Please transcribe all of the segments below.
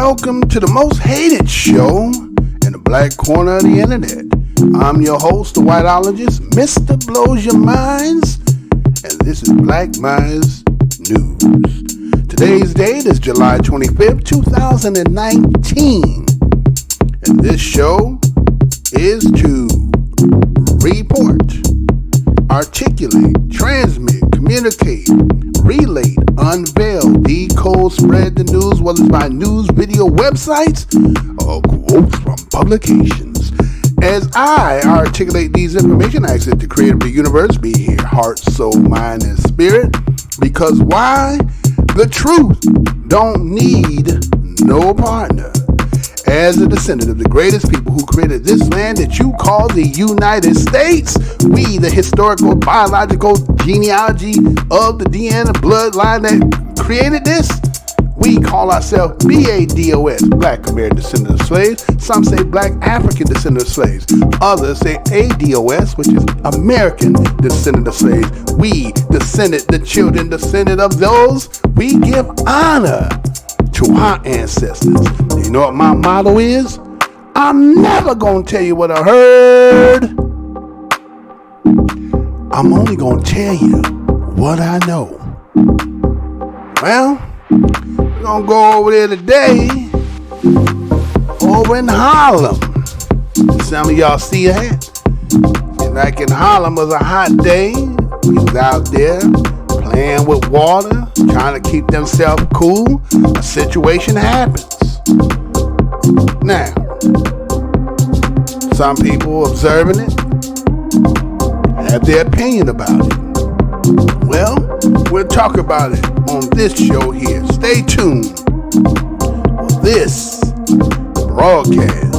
Welcome to the most hated show in the black corner of the internet. I'm your host, the whiteologist, Mr. Blows Your Minds, and this is Black Minds News. Today's date is July 25th, 2019, and this show is to report, articulate, transmit, communicate, relate, unveil, decode, spread the news, whether it's by news, video, websites, or quotes from publications. As I articulate these information, I access the creator of the universe, be here, heart, soul, mind, and spirit. Because why? The truth don't need no partner. As a descendant of the greatest people who created this land that you call the United States, we, the historical, biological genealogy of the DNA bloodline that created this, we call ourselves BADOS, Black American Descendant of Slaves. Some say Black African Descendant of Slaves. Others say ADOS, which is American Descendant of Slaves. We, the children descendant of those, we give honor to our ancestors. You know what my motto is? I'm never gonna tell you what I heard. I'm only gonna tell you what I know. Well, we're gonna go over there today, over in Harlem. Some of y'all see that? Like in Harlem, it was a hot day. We was out there playing with water, trying to keep themselves cool. A situation happens. Now, some people observing it have their opinion about it. Well, we'll talk about it on this show here. Stay tuned for this broadcast.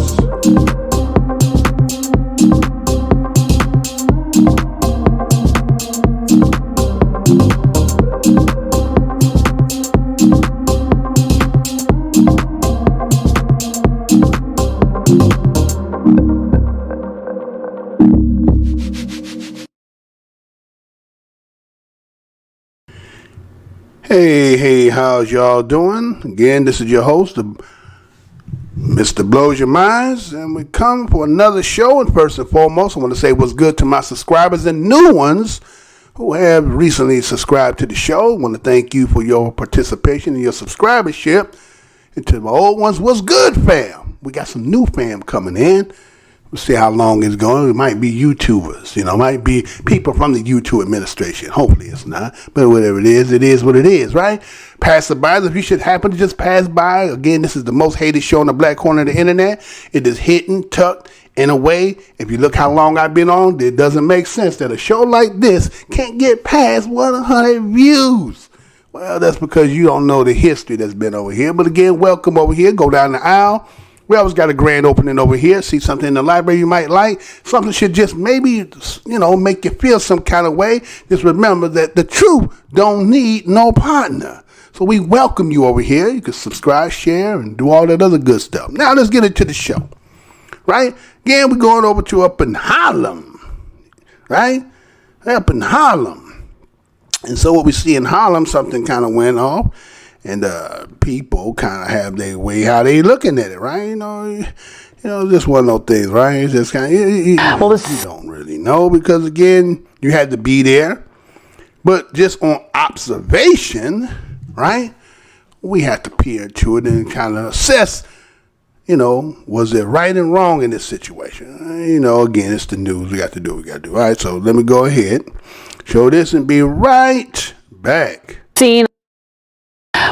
Hey, how's y'all doing? Again, this is your host, Mr. Blows Your Minds, and we come for another show. And first and foremost, I want to say what's good to my subscribers and new ones who have recently subscribed to the show. I want to thank you for your participation and your subscribership. And to my old ones, what's good, fam? We got some new fam coming in. We'll see how long it's going. It might be YouTubers, might be people from the YouTube administration. Hopefully it's not. But whatever it is what it is, right? Passerbys, if you should happen to just pass by, again, this is the most hated show on the black corner of the internet. It is hidden, tucked, in a way. If you look how long I've been on, it doesn't make sense that a show like this can't get past 100 views. Well, that's because you don't know the history that's been over here. But again, welcome over here. Go down the aisle. We always got a grand opening over here. See something in the library you might like. Something should just maybe, make you feel some kind of way. Just remember that the truth don't need no partner. So we welcome you over here. You can subscribe, share, and do all that other good stuff. Now let's get into the show. Right? Again, we're going over to up in Harlem. Right? Up in Harlem. And so what we see in Harlem, something kind of went off. And people kind of have their way how they looking at it, right? Just one of those things, right? It's just kind of, you don't really know because, again, you had to be there. But just on observation, right, we have to peer into it and kind of assess, was it right and wrong in this situation? Again, it's the news. We got to do what we got to do. All right, so let me go ahead, show this, and be right back.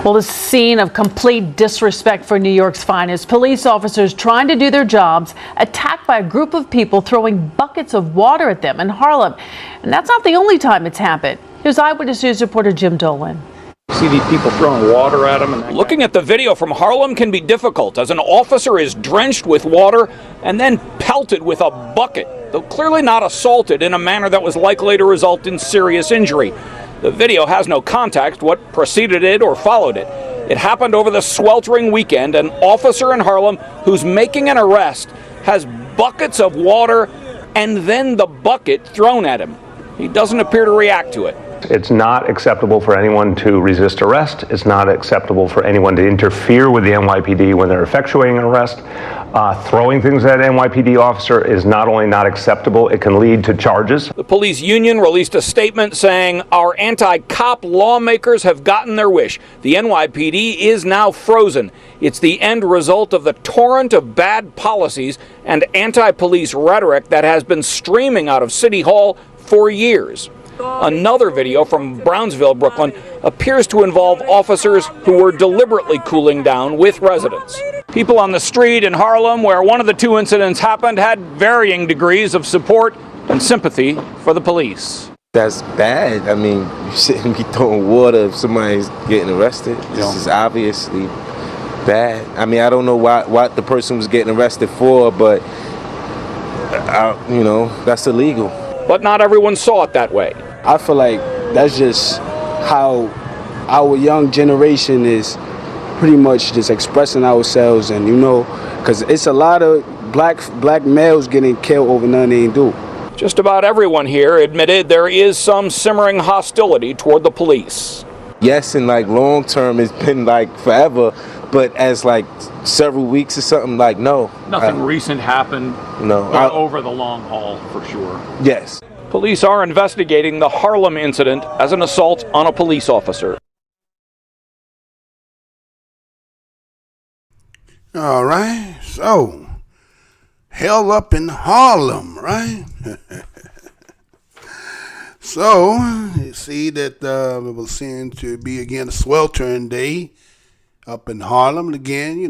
Well, the scene of complete disrespect for New York's finest. Police officers trying to do their jobs, attacked by a group of people throwing buckets of water at them in Harlem. And that's not the only time it's happened. Here's Eyewitness News reporter Jim Dolan. See these people throwing water at them. Looking at the video from Harlem can be difficult as an officer is drenched with water and then pelted with a bucket, though clearly not assaulted in a manner that was likely to result in serious injury. The video has no context what preceded it or followed it. It happened over the sweltering weekend. An officer in Harlem who's making an arrest has buckets of water and then the bucket thrown at him. He doesn't appear to react to it. It's not acceptable for anyone to resist arrest. It's not acceptable for anyone to interfere with the NYPD when they're effectuating an arrest. Throwing things at an NYPD officer is not only not acceptable, it can lead to charges. The police union released a statement saying, "Our anti-cop lawmakers have gotten their wish. The NYPD is now frozen. It's the end result of the torrent of bad policies and anti-police rhetoric that has been streaming out of City Hall for years." Another video from Brownsville, Brooklyn, appears to involve officers who were deliberately cooling down with residents. People on the street in Harlem, where one of the two incidents happened, had varying degrees of support and sympathy for the police. That's bad. I mean, you shouldn't be throwing water if somebody's getting arrested. This is obviously bad. I mean, I don't know what the person was getting arrested for, but, that's illegal. But not everyone saw it that way. I feel like that's just how our young generation is pretty much just expressing ourselves, and because it's a lot of black males getting killed over nothing they ain't do. Just about everyone here admitted there is some simmering hostility toward the police. Yes, and long term, it's been forever, but as several weeks or something, no. Nothing recent happened. No. Over the long haul, for sure. Yes. Police are investigating the Harlem incident as an assault on a police officer. All right, so hell up in Harlem, right? So you see that it was seen to be again a sweltering day up in Harlem. And again,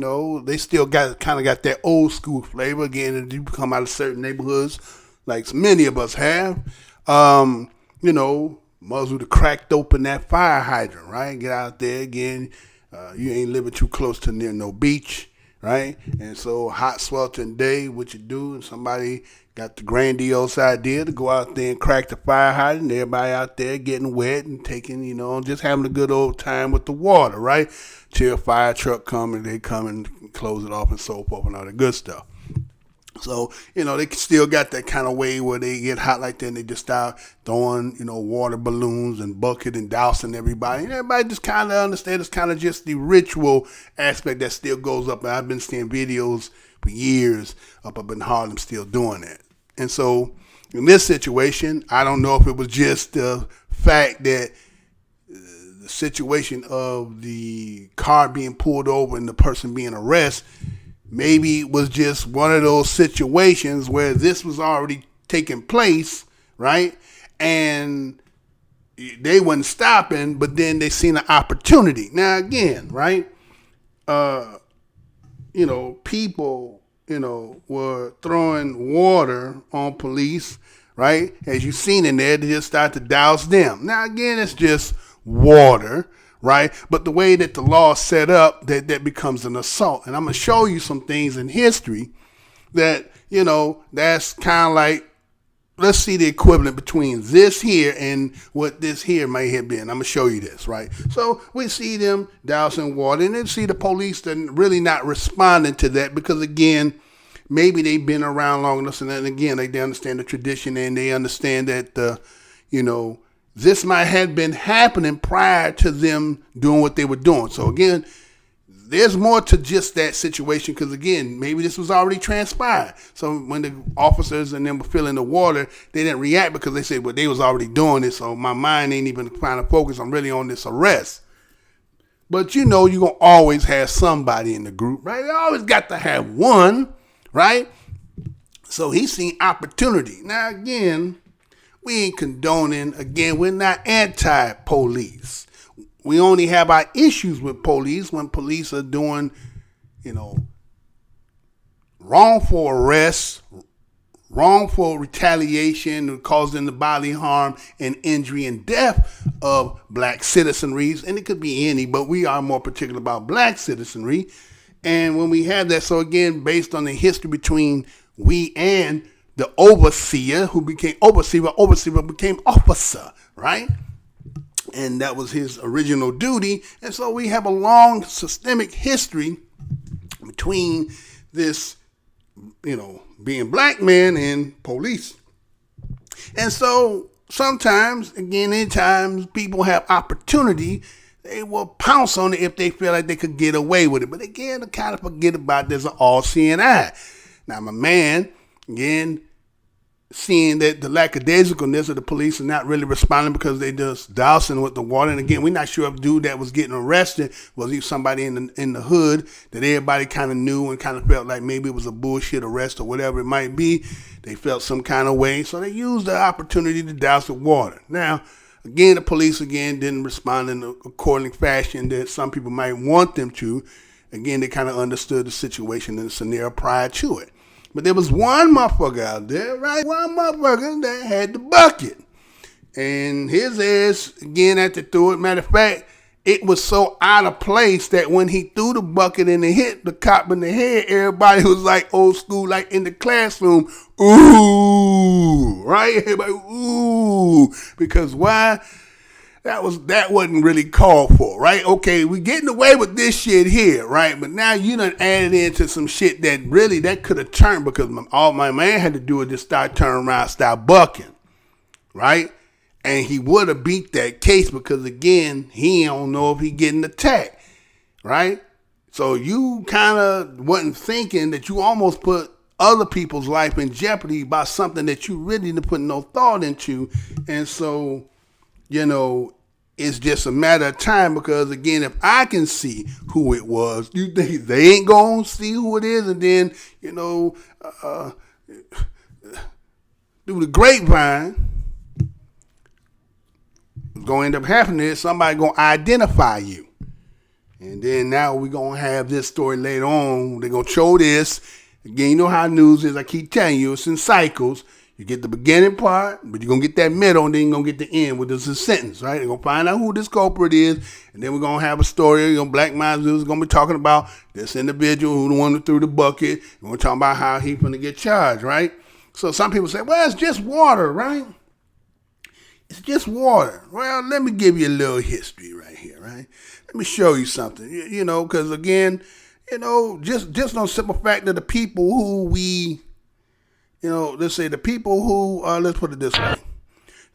they still got that old school flavor. Again, it do come out of certain neighborhoods, like many of us have. Mothers would have cracked open that fire hydrant, right? Get out there again. You ain't living too close to near no beach, right? And so hot sweltering day, what you do, and somebody got the grandiose idea to go out there and crack the fire hydrant. Everybody out there getting wet and taking, just having a good old time with the water, right? Till a fire truck come and they come and close it off and so forth and all that good stuff. So, they still got that kind of way where they get hot like that and they just start throwing, water balloons and bucket and dousing everybody. And everybody just kind of understand it's kind of just the ritual aspect that still goes up. And I've been seeing videos for years up in Harlem still doing that. And so in this situation, I don't know if it was just the fact that the situation of the car being pulled over and the person being arrested, maybe it was just one of those situations where this was already taking place, right? And they wasn't stopping, but then they seen an opportunity. Now, again, right? People, were throwing water on police, right? As you've seen in there, they just start to douse them. Now, again, it's just water, right? But the way that the law is set up, that becomes an assault. And I'm going to show you some things in history that, that's kind of like, let's see the equivalent between this here and what this here may have been. I'm going to show you this, right? So we see them dousing water, and then see the police then really not responding to that because, again, maybe they've been around long enough, and then again, they understand the tradition and they understand that, this might have been happening prior to them doing what they were doing. So again, there's more to just that situation because, again, maybe this was already transpired. So when the officers and them were filling the water, they didn't react because they said, well, they was already doing this, so my mind ain't even trying to focus. I'm really on this arrest. But you're going to always have somebody in the group, right? You always got to have one, right? So he's seen opportunity. Now, again, we ain't condoning, again, we're not anti-police. We only have our issues with police when police are doing, wrongful arrests, wrongful retaliation, causing the bodily harm and injury and death of black citizenry. And it could be any, but we are more particular about black citizenry. And when we have that, so again, based on the history between we and the overseer who became overseer became officer, right? And that was his original duty. And so we have a long systemic history between this, being black man and police. And so sometimes, again, anytime people have opportunity, they will pounce on it if they feel like they could get away with it. But again, I kind of forget about there's an all-seeing eye. Now, my man, again, seeing that the lackadaisicalness of the police are not really responding because they just dousing with the water. And again, we're not sure if dude that was getting arrested was he somebody in the hood that everybody kind of knew and kind of felt like maybe it was a bullshit arrest or whatever it might be. They felt some kind of way, so they used the opportunity to douse with water. Now, again, the police didn't respond in the according fashion that some people might want them to. Again, they kind of understood the situation and the scenario prior to it. But there was one motherfucker out there, right? One motherfucker that had the bucket. And his ass, again, had to throw it. Matter of fact, it was so out of place that when he threw the bucket and it hit the cop in the head, everybody was like old school, like in the classroom, ooh, right? Everybody, ooh. Because why? That wasn't really called for, right? Okay, we getting away with this shit here, right? But now you done added into some shit that could have turned, because all my man had to do was just start turning around, start bucking, right? And he would have beat that case because, again, he don't know if he getting attacked, right? So you kind of wasn't thinking that you almost put other people's life in jeopardy by something that you really didn't put no thought into. And so, it's just a matter of time because, again, if I can see who it was, you think they ain't going to see who it is? And then, through the grapevine, what's going to end up happening is somebody going to identify you. And then now we're going to have this story later on. They're going to show this. Again, you know how news is. I keep telling you, it's in cycles. You get the beginning part, but you're going to get that middle, and then you're going to get the end, which is a sentence, right? They're going to find out who this culprit is, and then we're going to have a story. Black Minds is going to be talking about this individual who the one who threw the bucket, and we're talking about how he's going to get charged, right? So some people say, well, it's just water, right? It's just water. Well, let me give you a little history right here, right? Let me show you something, because, again, just on simple fact that the people who we... let's say the people who, let's put it this way.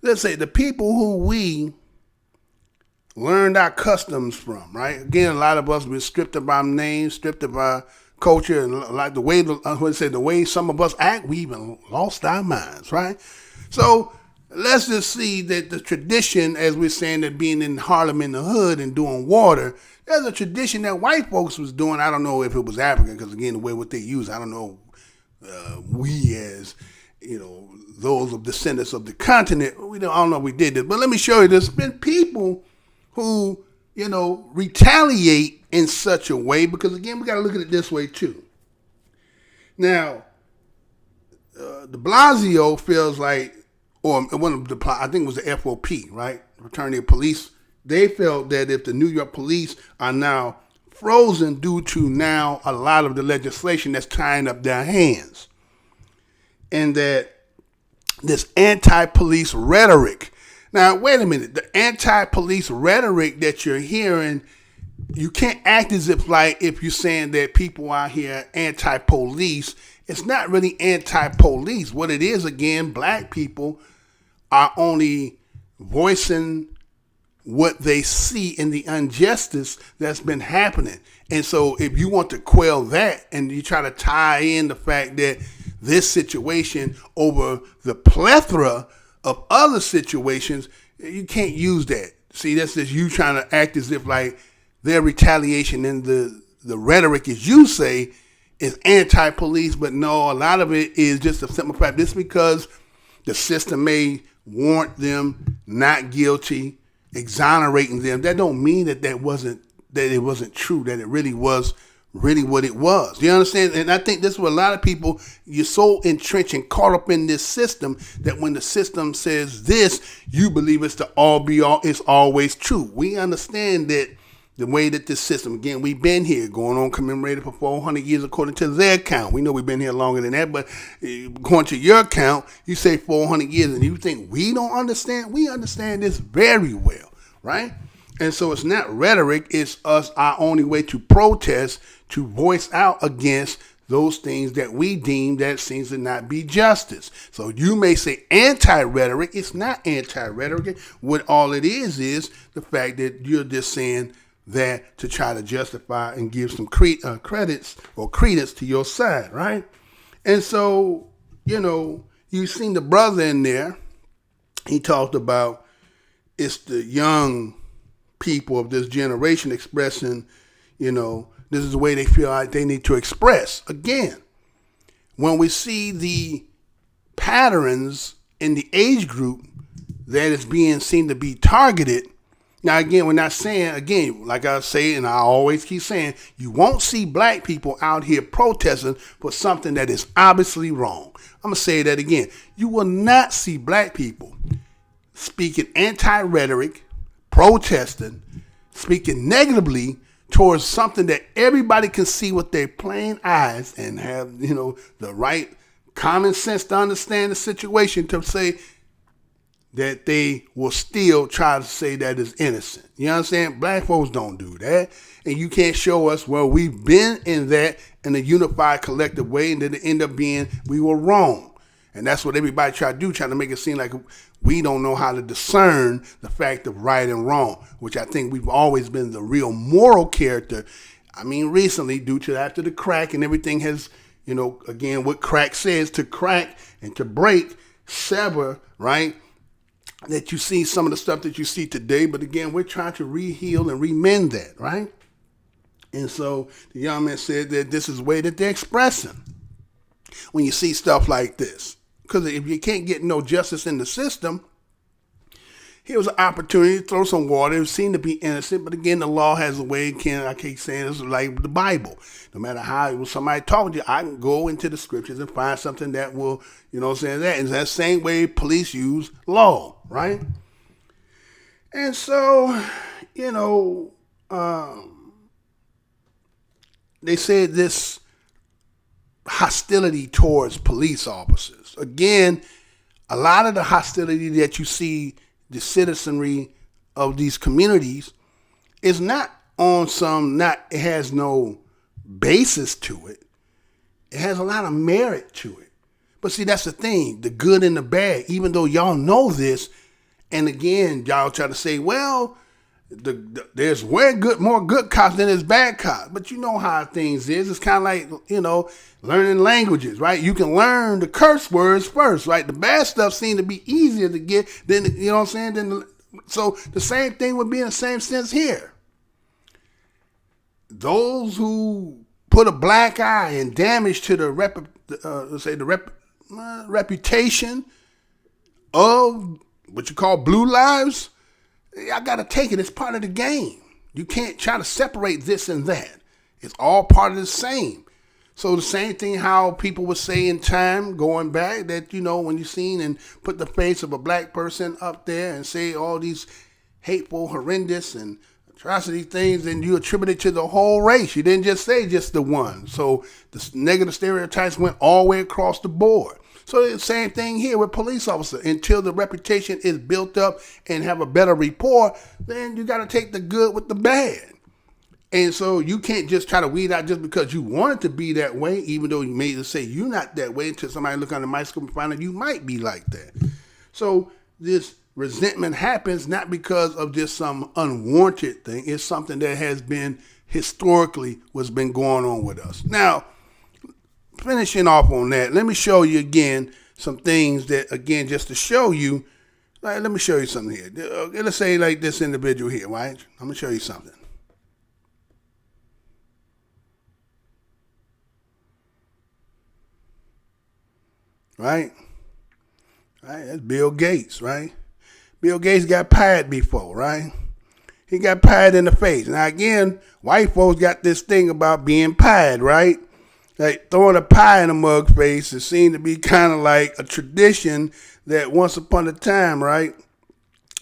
Let's say the people who we learned our customs from, right? Again, a lot of us been stripped of our names, stripped of our culture, and like the way some of us act, we even lost our minds, right? So let's just see that the tradition, as we're saying, that being in Harlem in the hood and doing water, there's a tradition that white folks was doing. I don't know if it was African, because again, the way what they use, I don't know. We as, those of descendants of the continent, I don't know if we did this, but let me show you, there's been people who, retaliate in such a way, because again, we got to look at it this way too. Now, de Blasio feels like, or one of the, I think it was the FOP, right? Fraternity of Police, they felt that if the New York police are now frozen due to now a lot of the legislation that's tying up their hands, and that this anti-police rhetoric. Now, wait a minute. The anti-police rhetoric that you're hearing, you can't act as if you're saying that people out here anti-police. It's not really anti-police. What it is, again, black people are only voicing what they see in the injustice that's been happening. And so if you want to quell that and you try to tie in the fact that this situation over the plethora of other situations, you can't use that. See, that's just you trying to act as if their retaliation and the rhetoric, as you say, is anti-police. But no, a lot of it is just a simple fact. This because the system may warrant them not guilty, exonerating them. That don't mean that it wasn't true, that it really was what it was. You understand? And I think this is what a lot of people, you're so entrenched and caught up in this system that when the system says this, you believe it's it's always true. We understand that the way that this system, again, we've been here going on commemorated for 400 years according to their count. We know we've been here longer than that, but according to your count, you say 400 years and you think we don't understand? We understand this very well, right? And so it's not rhetoric, it's our only way to protest, to voice out against those things that we deem that seems to not be justice. So you may say anti-rhetoric. It's not anti-rhetoric. What all it is the fact that you're just saying that to try to justify and give some credits or credence to your side, right? And so, you've seen the brother in there. He talked about it's the young people of this generation expressing, this is the way they feel like they need to express. Again, when we see the patterns in the age group that is being seen to be targeted. Now, again, we're not saying, again, like I say, and I always keep saying, you won't see black people out here protesting for something that is obviously wrong. I'm going to say that again. You will not see black people speaking anti-rhetoric, protesting, speaking negatively towards something that everybody can see with their plain eyes and have, the right common sense to understand the situation to say that they will still try to say that is innocent. You know what I'm saying? Black folks don't do that. And you can't show us where we've been in that in a unified collective way and then it end up being we were wrong. And that's what everybody try to do, trying to make it seem like we don't know how to discern the fact of right and wrong, which I think we've always been the real moral character. I mean, recently, due to after the crack and everything has, again, what crack says, to crack and to break, sever, right? That you see some of the stuff that you see today, but again, we're trying to re-heal and remend that, right? And so the young man said that this is the way that they're expressing when you see stuff like this. Because if you can't get no justice in the system, here was an opportunity to throw some water. It seemed to be innocent, but again, the law has a way. I keep saying it's like the Bible. No matter how somebody talking to you, I can go into the scriptures and find something that will, saying that. And that same way police use law, right? And so, they said this hostility towards police officers. Again, a lot of the hostility that you see the citizenry of these communities is not on it has no basis to it. It has a lot of merit to it. But see, that's the thing, the good and the bad, even though y'all know this, and again, y'all try to say, well, there's more good cops than there's bad cops. But you know how things is. It's kind of like, learning languages, right? You can learn the curse words first, right? The bad stuff seems to be easier to get than, so the same thing would be in the same sense here. Those who put a black eye and damage to the reputation of what you call blue lives, I got to take it. It's part of the game. You can't try to separate this and that. It's all part of the same. So the same thing how people would say in time going back that, when you seen and put the face of a black person up there and say all these hateful, horrendous, and atrocity things, and you attribute it to the whole race. You didn't just say just the one. So the negative stereotypes went all the way across the board. So the same thing here with police officers. Until the reputation is built up and have a better rapport, then you got to take the good with the bad. And so you can't just try to weed out just because you want it to be that way, even though you may just say you're not that way until somebody look on the microscope and find out you might be like that. So this resentment happens not because of just some unwarranted thing. It's something that has been historically what's been going on with us. Now, finishing off on that, let me show you again some things that, again, just to show you, let me show you something here. Let's say like this individual here, right? I'm going to show you something. Right? That's Bill Gates, right? Bill Gates got pied before, right? He got pied in the face. Now, again, white folks got this thing about being pied, right? Like throwing a pie in a mug's face, it seemed to be kind of like a tradition that once upon a time, right?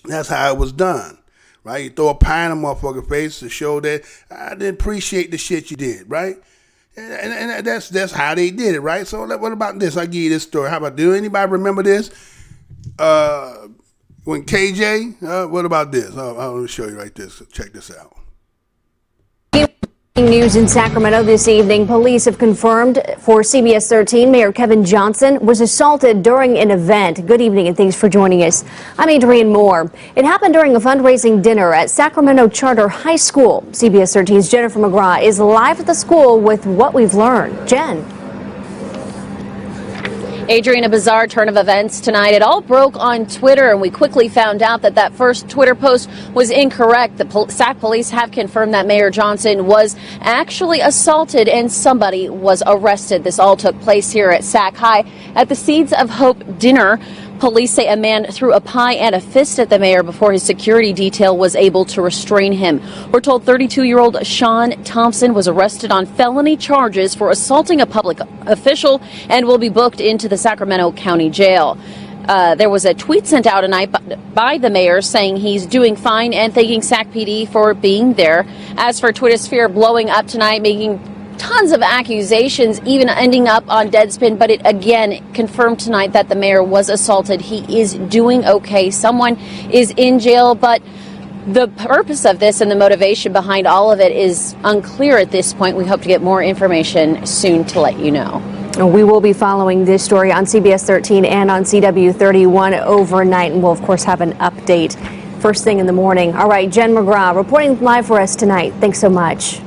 That's how it was done, right? You throw a pie in a motherfucker's face to show that I didn't appreciate the shit you did, right? And that's how they did it, right? So what about this? I'll give you this story. How about, do anybody remember this? When KJ, what about this? I'll show you right this. Check this out. News in Sacramento this evening. Police have confirmed for CBS 13 Mayor Kevin Johnson was assaulted during an event. Good evening and thanks for joining us. I'm Adrienne Moore. It happened during a fundraising dinner at Sacramento Charter High School. CBS 13's Jennifer McGraw is live at the school with what we've learned. Jen. Adrienne, a bizarre turn of events tonight. It all broke on Twitter, and we quickly found out that that first Twitter post was incorrect. The Sac police have confirmed that Mayor Johnson was actually assaulted and somebody was arrested. This all took place here at Sac High at the Seeds of Hope dinner. Police say a man threw a pie and a fist at the mayor before his security detail was able to restrain him. We're told 32-year-old Sean Thompson was arrested on felony charges for assaulting a public official and will be booked into the Sacramento County Jail. There was a tweet sent out tonight by the mayor saying he's doing fine and thanking Sac PD for being there. As for Twitter sphere blowing up tonight, making tons of accusations, even ending up on Deadspin, but it again confirmed tonight that the mayor was assaulted. He is doing okay. Someone is in jail, but the purpose of this and the motivation behind all of it is unclear at this point. We hope to get more information soon to let you know. We will be following this story on CBS 13 and on CW 31 overnight, and we'll of course have an update first thing in the morning. All right, Jen McGraw reporting live for us tonight. Thanks so much.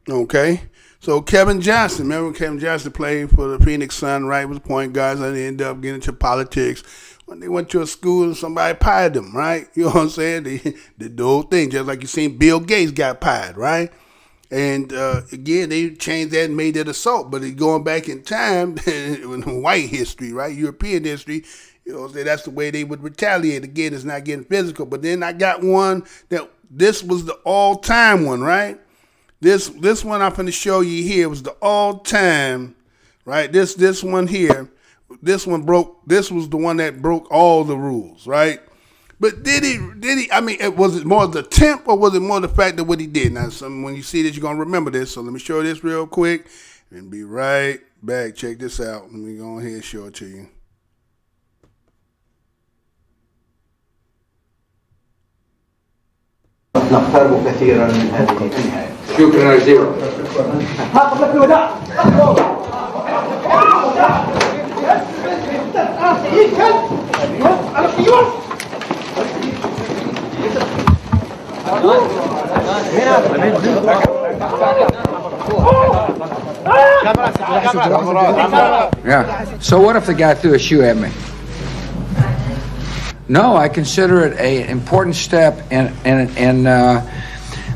Okay, so Kevin Johnson, remember Kevin Johnson played for the Phoenix Sun, right? Was point guards, and they ended up getting into politics when they went to a school and somebody pied them, right? You know what I'm saying? They did the whole thing, just like you seen Bill Gates got pied, right? And again, they changed that and made that assault. But going back in time, in white history, right, European history, you know, that's the way they would retaliate. Again, it's not getting physical. But then I got one that this was the all-time one, right? This one I'm going to show you here was the all-time, right? This one here, this was the one that broke all the rules, right? But did he, I mean, was it more the attempt or was it more the fact of what he did? Now, when you see this, you're going to remember this. So let me show you this real quick and be right back. Check this out. Let me go ahead and show it to you. نقترب كثيرا من هذه النهاية. شكرا جزيلا. Yeah. So what if the guy threw a shoe at me? No, I consider it an important step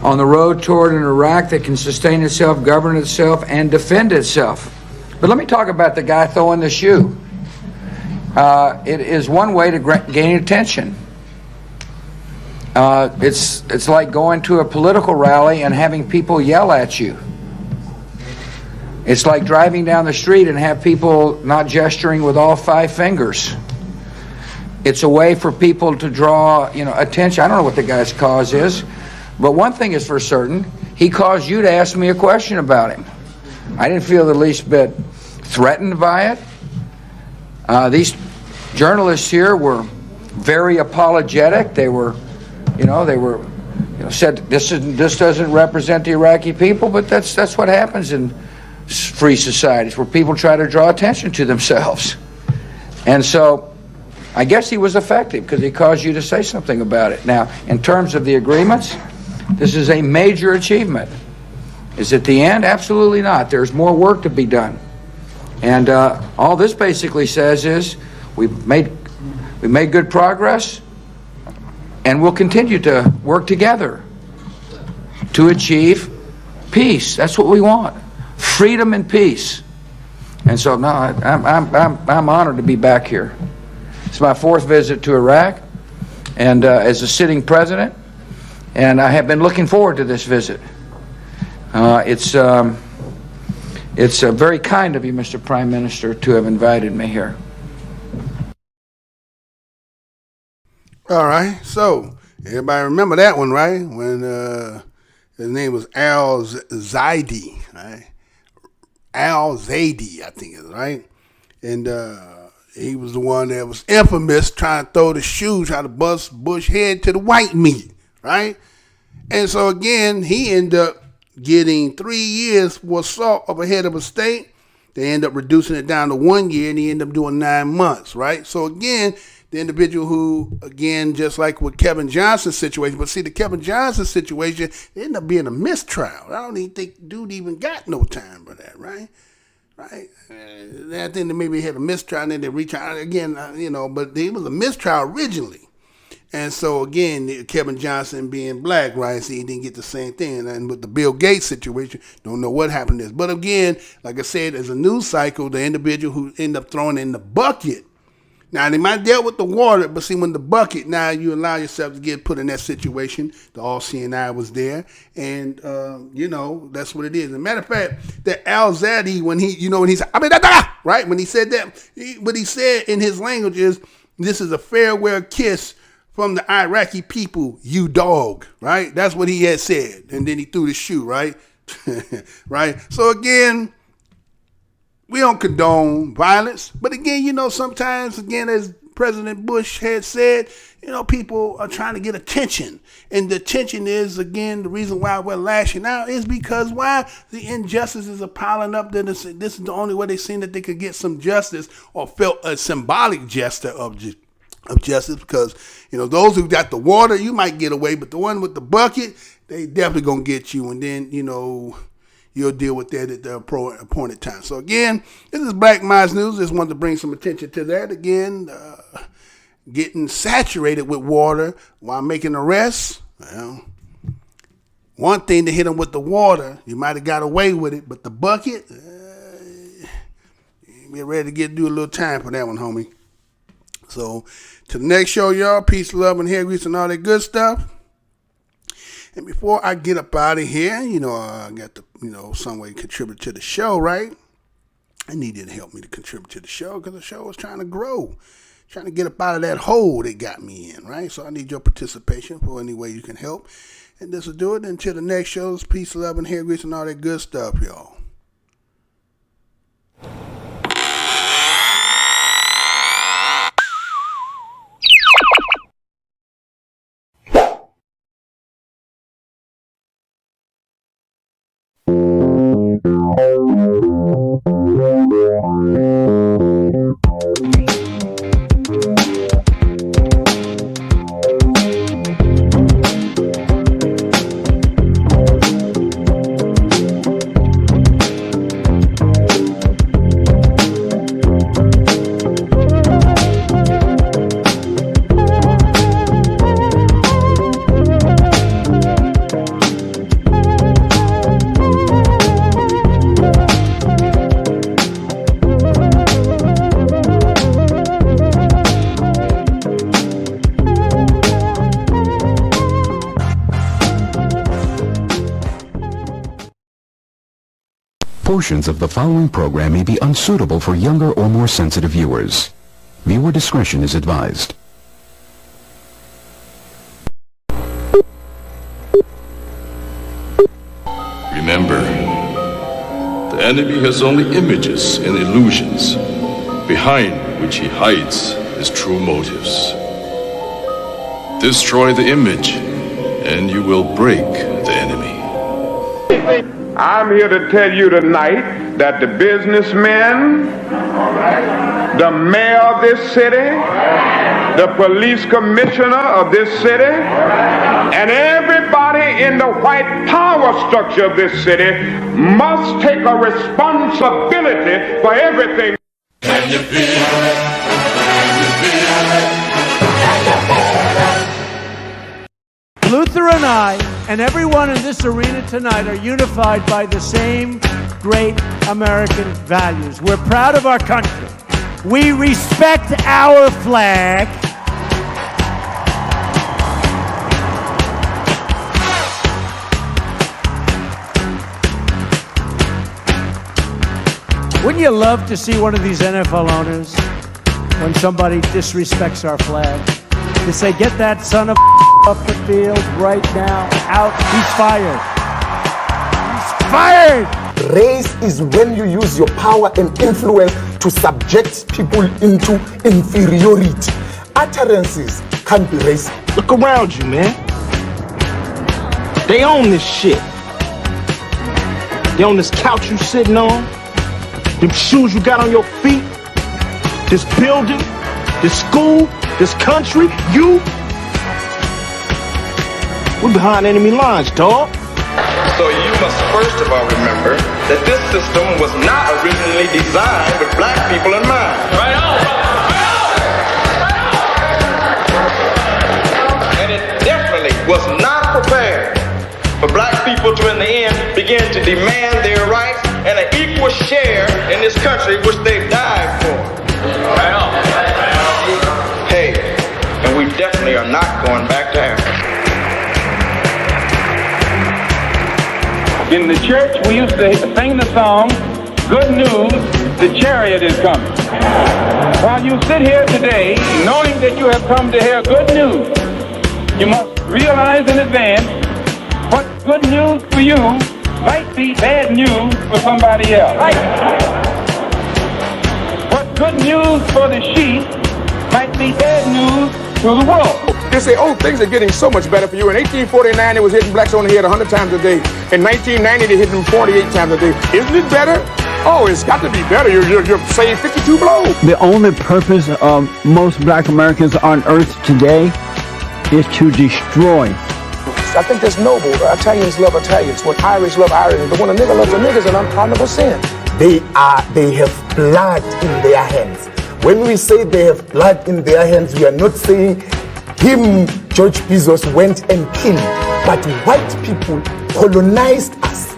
on the road toward an Iraq that can sustain itself, govern itself, and defend itself. But let me talk about the guy throwing the shoe. It is one way to gain attention. It's like going to a political rally and having people yell at you. It's like driving down the street and have people not gesturing with all five fingers. It's a way for people to draw, attention. I don't know what the guy's cause is, but one thing is for certain: he caused you to ask me a question about him. I didn't feel the least bit threatened by it. These journalists here were very apologetic. They were said this doesn't represent the Iraqi people, but that's what happens in free societies where people try to draw attention to themselves. And so I guess he was effective because he caused you to say something about it. Now, in terms of the agreements, this is a major achievement. Is it the end? Absolutely not. There's more work to be done. And all this basically says is we made good progress, and we'll continue to work together to achieve peace. That's what we want. Freedom and peace. And so no, I'm honored to be back here. It's my fourth visit to Iraq, and as a sitting president, and I have been looking forward to this visit. It's very kind of you, Mr. Prime Minister, to have invited me here. All right, so everybody remember that one, right? When his name was Al-Zaidi, right? Al-Zaidi, I think is right. And he was the one that was infamous trying to throw the shoe, trying to bust Bush head to the white meat, right? And so again, he ended up getting 3 years for assault of a head of a state. They end up reducing it down to 1 year, and he ended up doing 9 months, right? So again, the individual who, again, just like with Kevin Johnson's situation, but see, the Kevin Johnson situation, it ended up being a mistrial. I don't even think dude even got no time for that, right? Right? I think they maybe had a mistrial, and then they retried again, but it was a mistrial originally. And so, again, Kevin Johnson being black, right, so he didn't get the same thing. And with the Bill Gates situation, don't know what happened there. But again, like I said, as a news cycle, the individual who ended up throwing in the bucket, now, they might deal with the water, but see, when the bucket, now you allow yourself to get put in that situation. The all-seeing eye was there, and, that's what it is. As a matter of fact, that Al-Zadi, when he said, right, when he said that, what he said in his language is, this is a farewell kiss from the Iraqi people, you dog, right? That's what he had said, and then he threw the shoe, right? Right? So, again, we don't condone violence, but again, sometimes, again, as President Bush had said, people are trying to get attention. And the attention is, again, the reason why we're lashing out is because why the injustices are piling up. That this is the only way they seen that they could get some justice or felt a symbolic gesture of justice, because, those who got the water, you might get away, but the one with the bucket, they definitely going to get you. And then, you'll deal with that at the appointed time. So again, this is Black Minds News. Just wanted to bring some attention to that. Again, getting saturated with water while making arrests. Well, one thing to hit them with the water, you might have got away with it, but the bucket, get ready to do a little time for that one, homie. So to the next show, y'all. Peace, love, and hair grease and all that good stuff. And before I get up out of here, I got to, some way contribute to the show, right? I need you to help me to contribute to the show because the show is trying to grow, trying to get up out of that hole they got me in, right? So I need your participation for any way you can help. And this will do it. Until the next shows, peace, love, and hair grease and all that good stuff, y'all. Portions of the following program may be unsuitable for younger or more sensitive viewers. Viewer discretion is advised. Remember, the enemy has only images and illusions, behind which he hides his true motives. Destroy the image, and you will break the enemy. I'm here to tell you tonight that the businessmen, the mayor of this city, the police commissioner of this city, and everybody in the white power structure of this city must take a responsibility for everything. Can you feel it? Can you feel it? Luther and I and everyone in this arena tonight are unified by the same great American values. We're proud of our country. We respect our flag. Wouldn't you love to see one of these NFL owners, when somebody disrespects our flag, to say, get that son of off the field right now, out, he's fired. He's fired! Race is when you use your power and influence to subject people into inferiority. Utterances can't be racist. Look around you, man. They own this shit. They own this couch you sitting on, them shoes you got on your feet, this building, this school, this country, you. We're behind enemy lines, dog. So you must first of all remember that this system was not originally designed with black people in mind. Right on! And it definitely was not prepared for black people to, in the end, begin to demand their rights and an equal share in this country which they've died for. Right on. Hey, and we definitely are not going back to Africa. In the church, we used to sing the song, "Good news, the chariot is coming." While you sit here today, knowing that you have come to hear good news, you must realize in advance what good news for you might be bad news for somebody else. What good news for the sheep might be bad news to the wolf. They say, oh, things are getting so much better for you. In 1849, it was hitting blacks on the head 100 times a day. In 1990, they hit them 48 times a day. Isn't it better? Oh, it's got to be better. You're saying 52 blows. The only purpose of most black Americans on earth today is to destroy. I think that's noble. Italians love Italians. When Irish love Irish. But when a nigga loves a nigga, it's an unpardonable sin. They have blood in their hands. When we say they have blood in their hands, we are not saying him, George Bezos, went and killed. But white people colonized us.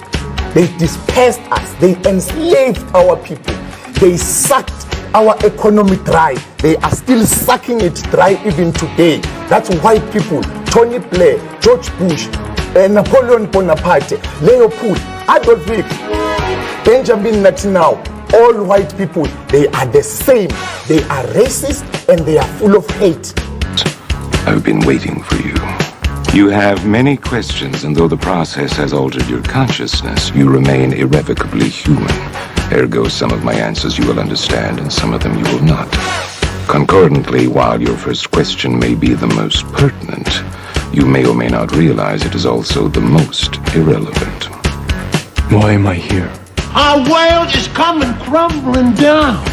They dispersed us. They enslaved our people. They sucked our economy dry. They are still sucking it dry even today. That's white people. Tony Blair, George Bush, Napoleon Bonaparte, Leopold, Adolf Hitler, Benjamin Netanyahu. All white people, they are the same. They are racist and they are full of hate. I've been waiting for you. You have many questions, and though the process has altered your consciousness, you remain irrevocably human. Ergo, some of my answers you will understand, and some of them you will not. Concordantly, while your first question may be the most pertinent, you may or may not realize it is also the most irrelevant. Why am I here? Our world is coming crumbling down.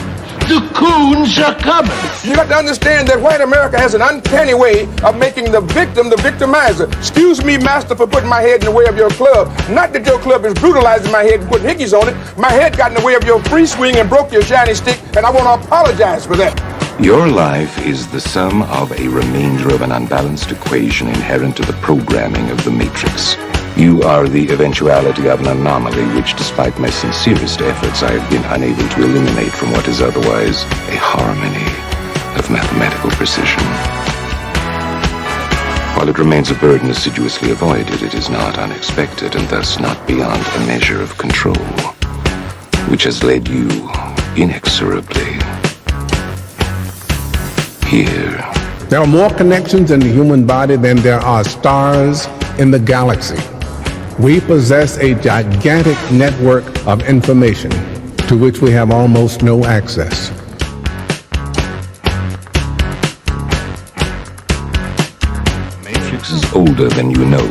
The coons are coming. You got to understand that white America has an uncanny way of making the victim the victimizer. Excuse me, master, for putting my head in the way of your club. Not that your club is brutalizing my head and putting hickeys on it. My head got in the way of your free swing and broke your shiny stick, and I want to apologize for that. Your life is the sum of a remainder of an unbalanced equation inherent to the programming of the Matrix. You are the eventuality of an anomaly which, despite my sincerest efforts, I have been unable to eliminate from what is otherwise a harmony of mathematical precision. While it remains a burden assiduously avoided, it is not unexpected and thus not beyond a measure of control, which has led you inexorably here. There are more connections in the human body than there are stars in the galaxy. We possess a gigantic network of information to which we have almost no access. Matrix is older than you know.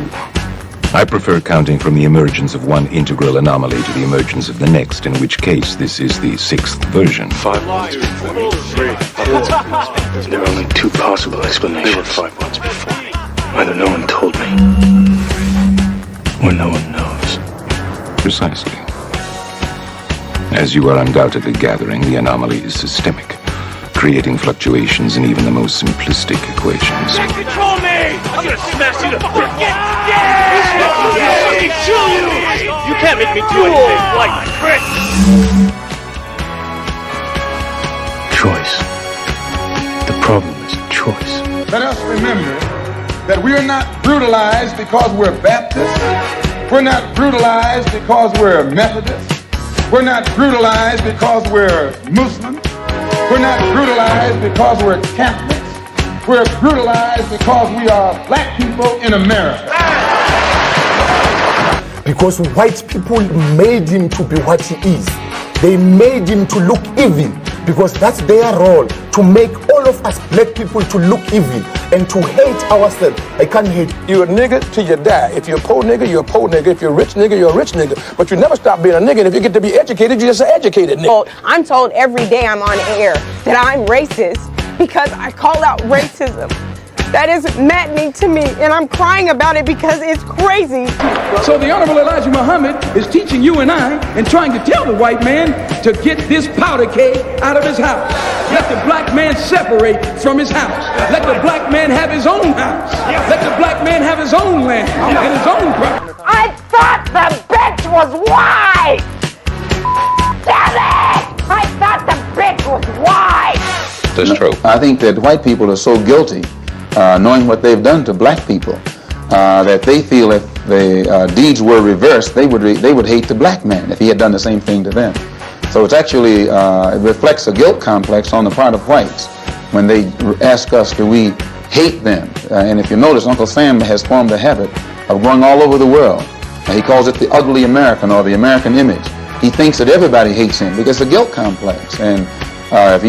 I prefer counting from the emergence of one integral anomaly to the emergence of the next, in which case this is the sixth version. 5 months before me. 3. There are only 2 possible explanations. There were 5 months before me. Either no one told me, or no one knows. Precisely. As you are undoubtedly gathering, the anomaly is systemic, creating fluctuations in even the most simplistic equations. Control me! I'm gonna smash you to bits! You can't make me do anything like Chris! Choice. The problem is choice. Let us remember that we are not brutalized because we're Baptists. We're not brutalized because we're Methodists. We're not brutalized because we're Muslims. We're not brutalized because we're Catholics. We're brutalized because we are black people in America. Because white people made him to be what he is. They made him to look evil. because that's their role, to make all of us black people to look evil and to hate ourselves. I can't hate. You're a nigga till you die. If you're a poor nigga, you're a poor nigga. If you're a rich nigga, you're a rich nigga. But you never stop being a nigga, and if you get to be educated, you're just an educated nigga. I'm told every day I'm on air that I'm racist because I call out racism. That is maddening to me, and I'm crying about it because it's crazy. So the Honorable Elijah Muhammad is teaching you and I and trying to tell the white man to get this powder keg out of his house. Let the black man separate from his house. Let the black man have his own house. Let the black man have his own land and his own property. I thought the bitch was white! Damn it! I thought the bitch was white! That's true. I think that white people are so guilty, knowing what they've done to black people, that they feel if the deeds were reversed, they would hate the black man if he had done the same thing to them. So it's actually, it reflects a guilt complex on the part of whites when they ask us, do we hate them? And if you notice, Uncle Sam has formed a habit of going all over the world. He calls it the ugly American or the American image. He thinks that everybody hates him because it's a guilt complex. And if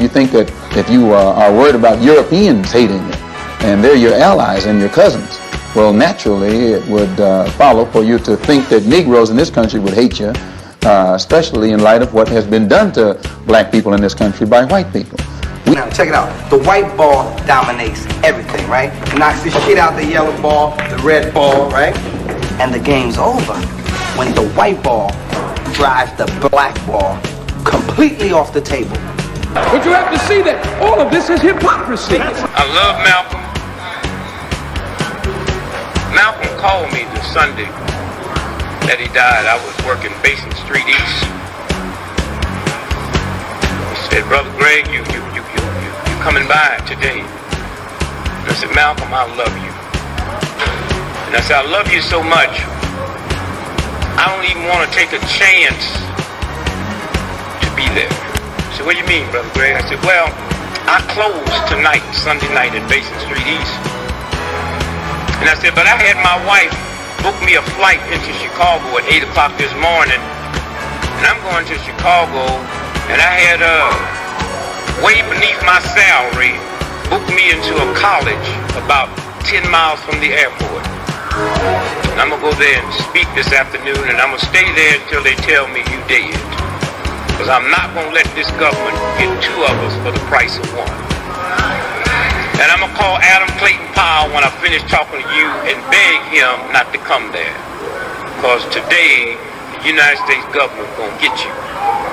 you think that if you are worried about Europeans hating you, and they're your allies and your cousins, well, naturally it would follow for you to think that Negroes in this country would hate you, especially in light of what has been done to black people in this country by white people. Now, check it out. The white ball dominates everything, right? Knocks the shit out the yellow ball, the red ball, right? And the game's over when the white ball drives the black ball completely off the table. But you have to see that all of this is hypocrisy. I love Malcolm. Malcolm called me the Sunday that he died. I was working Basin Street East. He said, "Brother Greg, you coming by today?" And I said, "Malcolm, I love you." And I said, "I love you so much, I don't even want to take a chance to be there." He said, "What do you mean, Brother Greg?" I said, "Well, I close tonight, Sunday night at Basin Street East." And I said, "But I had my wife book me a flight into Chicago at 8 o'clock this morning, and I'm going to Chicago, and I had way beneath my salary booked me into a college about 10 miles from the airport. And I'm going to go there and speak this afternoon, and I'm going to stay there until they tell me you dead. Because I'm not going to let this government get two of us for the price of one. And I'm going to call Adam Clayton Powell when I finish talking to you and beg him not to come there. Because today, the United States government is going to get you.